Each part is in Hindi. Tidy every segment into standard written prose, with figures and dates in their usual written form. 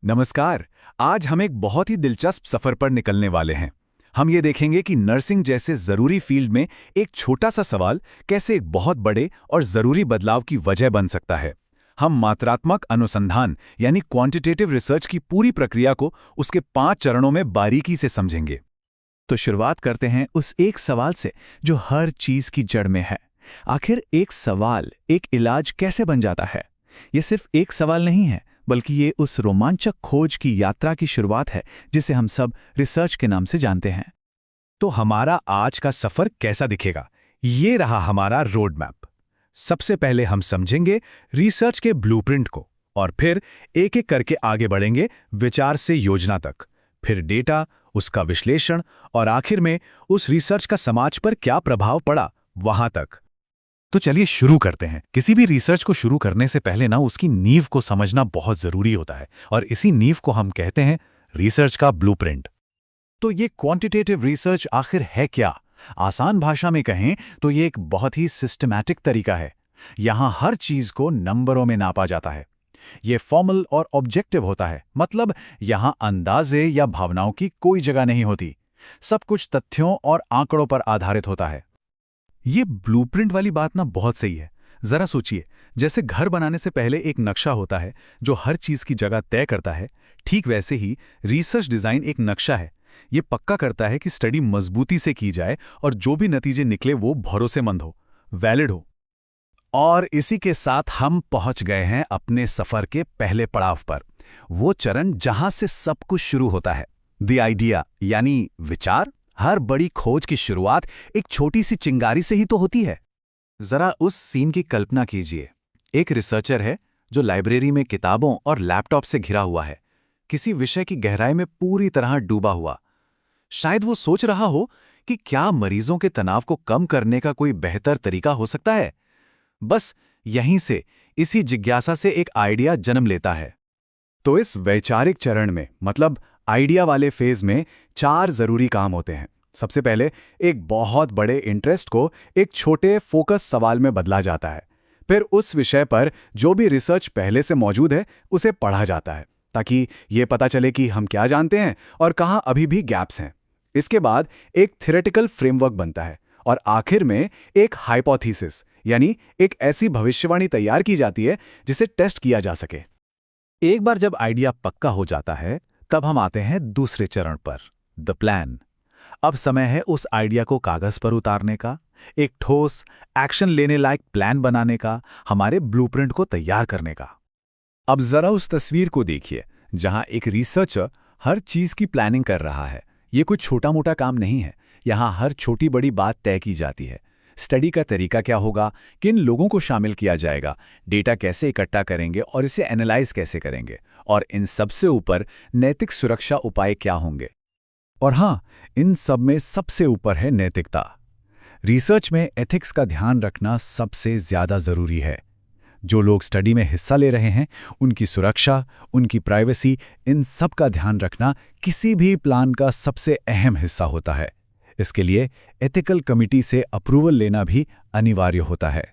नमस्कार। आज हम एक बहुत ही दिलचस्प सफर पर निकलने वाले हैं। हम ये देखेंगे कि नर्सिंग जैसे जरूरी फील्ड में एक छोटा सा सवाल कैसे एक बहुत बड़े और जरूरी बदलाव की वजह बन सकता है। हम मात्रात्मक अनुसंधान यानी क्वांटिटेटिव रिसर्च की पूरी प्रक्रिया को उसके 5 चरणों में बारीकी से समझेंगे। तो शुरुआत करते हैं उस एक सवाल से जो हर चीज की जड़ में है। आखिर एक सवाल एक इलाज कैसे बन जाता है? ये सिर्फ एक सवाल नहीं है, बल्कि ये उस रोमांचक खोज की यात्रा की शुरुआत है जिसे हम सब रिसर्च के नाम से जानते हैं। तो हमारा आज का सफर कैसा दिखेगा? ये रहा हमारा रोड मैप। सबसे पहले हम समझेंगे रिसर्च के ब्लूप्रिंट को और फिर एक एक करके आगे बढ़ेंगे विचार से योजना तक, फिर डेटा, उसका विश्लेषण और आखिर में उस रिसर्च का समाज पर क्या प्रभाव पड़ा, वहां तक। तो चलिए शुरू करते हैं। किसी भी रिसर्च को शुरू करने से पहले ना उसकी नींव को समझना बहुत जरूरी होता है और इसी नींव को हम कहते हैं रिसर्च का ब्लूप्रिंट। तो ये क्वांटिटेटिव रिसर्च आखिर है क्या? आसान भाषा में कहें तो ये एक बहुत ही सिस्टमैटिक तरीका है। यहां हर चीज को नंबरों में नापा जाता है। ये फॉर्मल और ऑब्जेक्टिव होता है, मतलब यहां अंदाजे या भावनाओं की कोई जगह नहीं होती। सब कुछ तथ्यों और आंकड़ों पर आधारित होता है। ये ब्लूप्रिंट वाली बात ना बहुत सही है। जरा सोचिए, जैसे घर बनाने से पहले एक नक्शा होता है जो हर चीज की जगह तय करता है, ठीक वैसे ही रिसर्च डिजाइन एक नक्शा है। ये पक्का करता है कि स्टडी मजबूती से की जाए और जो भी नतीजे निकले वो भरोसेमंद हो, वैलिड हो। और इसी के साथ हम पहुंच गए हैं अपने सफर के पहले पड़ाव पर, वो चरण जहां से सब कुछ शुरू होता है, द आइडिया यानी विचार। हर बड़ी खोज की शुरुआत एक छोटी सी चिंगारी से ही तो होती है। जरा उस सीन की कल्पना कीजिए। एक रिसर्चर है जो लाइब्रेरी में किताबों और लैपटॉप से घिरा हुआ है, किसी विषय की गहराई में पूरी तरह डूबा हुआ। शायद वो सोच रहा हो कि क्या मरीजों के तनाव को कम करने का कोई बेहतर तरीका हो सकता है। बस यहीं से, इसी जिज्ञासा से एक आइडिया जन्म लेता है। तो इस वैचारिक चरण में, मतलब आइडिया वाले फेज में, 4 जरूरी काम होते हैं। सबसे पहले एक बहुत बड़े इंटरेस्ट को एक छोटे फोकस सवाल में बदला जाता है। फिर उस विषय पर जो भी रिसर्च पहले से मौजूद है उसे पढ़ा जाता है, ताकि ये पता चले कि हम क्या जानते हैं और कहाँ अभी भी गैप्स हैं। इसके बाद एक थ्योरेटिकल फ्रेमवर्क बनता है और आखिर में एक हाइपोथेसिस यानी एक ऐसी भविष्यवाणी तैयार की जाती है जिसे टेस्ट किया जा सके। एक बार जब आइडिया पक्का हो जाता है, तब हम आते हैं दूसरे चरण पर, द प्लान। अब समय है उस आइडिया को कागज पर उतारने का, एक ठोस, एक्शन लेने लायक प्लान बनाने का, हमारे ब्लूप्रिंट को तैयार करने का। अब जरा उस तस्वीर को देखिए जहां एक रिसर्चर हर चीज की प्लानिंग कर रहा है। ये कोई छोटा मोटा काम नहीं है। यहां हर छोटी बड़ी बात तय की जाती है। स्टडी का तरीका क्या होगा, किन लोगों को शामिल किया जाएगा, डेटा कैसे इकट्ठा करेंगे और इसे एनालाइज कैसे करेंगे, और इन सबसे ऊपर नैतिक सुरक्षा उपाय क्या होंगे। और हाँ, इन सब में सबसे ऊपर है नैतिकता। रिसर्च में एथिक्स का ध्यान रखना सबसे ज्यादा जरूरी है। जो लोग स्टडी में हिस्सा ले रहे हैं, उनकी सुरक्षा, उनकी प्राइवेसी, इन सब का ध्यान रखना किसी भी प्लान का सबसे अहम हिस्सा होता है। इसके लिए एथिकल कमिटी से अप्रूवल लेना भी अनिवार्य होता है।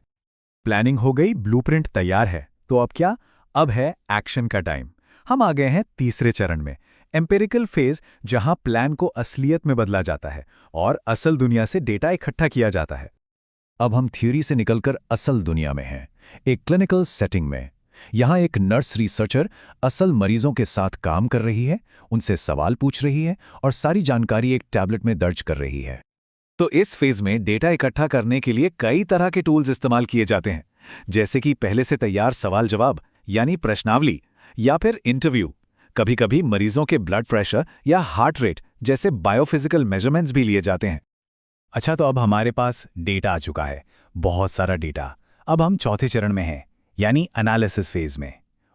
प्लानिंग हो गई, ब्लूप्रिंट तैयार है, तो अब क्या? अब है एक्शन का टाइम। हम आ गए हैं तीसरे चरण में, एम्पिरिकल फेज, जहां प्लान को असलियत में बदला जाता है और असल दुनिया से डेटा इकट्ठा किया जाता है। अब हम थ्योरी से निकलकर असल दुनिया में हैं, एक क्लिनिकल सेटिंग में। यहां एक नर्स रिसर्चर असल मरीजों के साथ काम कर रही है, उनसे सवाल पूछ रही है और सारी जानकारी एक टैबलेट में दर्ज कर रही है। तो इस फेज में डेटा इकट्ठा करने के लिए कई तरह के टूल्स इस्तेमाल किए जाते हैं, जैसे कि पहले से तैयार सवाल जवाब यानी प्रश्नावली, या फिर इंटरव्यू। कभी कभी मरीजों के ब्लड प्रेशर या हार्ट रेट जैसे बायोफिजिकल मेजरमेंट्स भी लिए जाते हैं। अच्छा, तो अब हमारे पास डेटा आ चुका है, बहुत सारा डेटा। अब हम चौथे चरण में हैं, यानी एनालिसिस फेज में।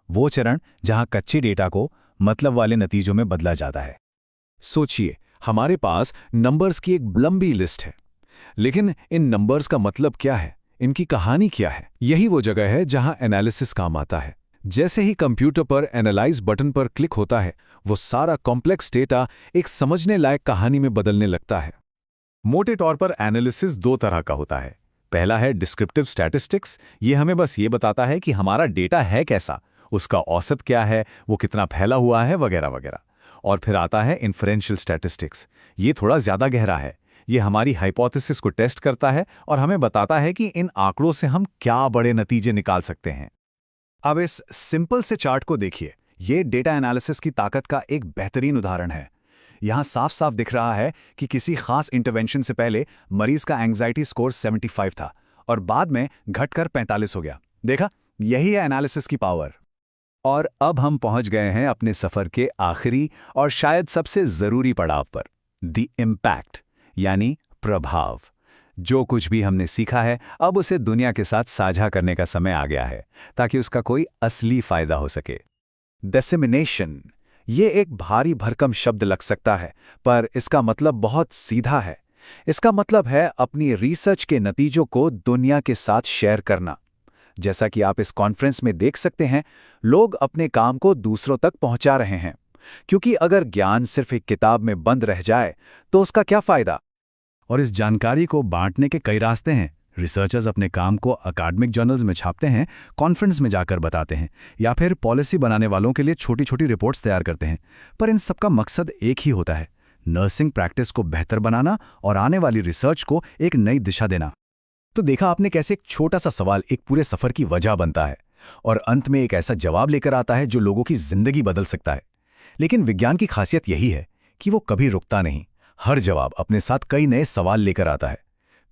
वो चरण जहां कच्चे डेटा को मतलब वाले नतीजों में बदला जाता है। सोचिए, हमारे पास नंबर्स की एक लंबी लिस्ट है, लेकिन इन नंबर्स का मतलब क्या है, इनकी कहानी क्या है? यही वो जगह है जहां एनालिसिस काम आता है। जैसे ही कंप्यूटर पर एनालाइज बटन पर क्लिक होता है, वो सारा कॉम्प्लेक्स डेटा एक समझने लायक कहानी में बदलने लगता है। मोटे तौर पर एनालिसिस 2 तरह का होता है। पहला है डिस्क्रिप्टिव स्टैटिस्टिक्स। ये हमें बस ये बताता है कि हमारा डेटा है कैसा, उसका औसत क्या है, वो कितना फैला हुआ है, वगैरह वगैरह। और फिर आता है इन्फरेंशियल स्टैटिस्टिक्स। ये थोड़ा ज़्यादा गहरा है। ये हमारी हाइपोथेसिस को टेस्ट करता है और हमें बताता है कि इन आंकड़ों से हम क्या बड़े नतीजे निकाल सकते हैं। अब इस सिंपल से चार्ट को देखिए। ये डेटा एनालिसिस की ताकत का एक बेहतरीन उदाहरण है। यहाँ साफ साफ दिख रहा है कि किसी खास इंटरवेंशन से पहले मरीज का एंग्जाइटी स्कोर 75 था और बाद में घटकर 45 हो गया। देखा, यही है एनालिसिस की पावर। और अब हम पहुंच गए हैं अपने सफर के आखिरी और शायद सबसे जरूरी पड़ाव पर, द इम्पैक्ट, यानी प्रभाव। जो कुछ भी हमने सीखा है, अब उसे दुनिया के साथ साझा करने का समय आ गया है, ताकि उसका कोई असली फायदा हो सके। डिसेमिनेशन, ये एक भारी भरकम शब्द लग सकता है, पर इसका मतलब बहुत सीधा है। इसका मतलब है अपनी रिसर्च के नतीजों को दुनिया के साथ शेयर करना। जैसा कि आप इस कॉन्फ्रेंस में देख सकते हैं, लोग अपने काम को दूसरों तक पहुंचा रहे हैं। क्योंकि अगर ज्ञान सिर्फ एक किताब में बंद रह जाए तो उसका क्या फायदा। और इस जानकारी को बांटने के कई रास्ते हैं। रिसर्चर्स अपने काम को अकादमिक जर्नल्स में छापते हैं, कॉन्फ्रेंस में जाकर बताते हैं, या फिर पॉलिसी बनाने वालों के लिए छोटी छोटी रिपोर्ट्स तैयार करते हैं। पर इन सबका मकसद एक ही होता है, नर्सिंग प्रैक्टिस को बेहतर बनाना और आने वाली रिसर्च को एक नई दिशा देना। तो देखा आपने कैसे एक छोटा सा सवाल एक पूरे सफर की वजह बनता है और अंत में एक ऐसा जवाब लेकर आता है जो लोगों की जिंदगी बदल सकता है। लेकिन विज्ञान की खासियत यही है कि वो कभी रुकता नहीं। हर जवाब अपने साथ कई नए सवाल लेकर आता है।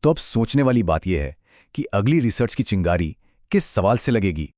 तो अब सोचने वाली बात यह है कि अगली रिसर्च की चिंगारी किस सवाल से लगेगी।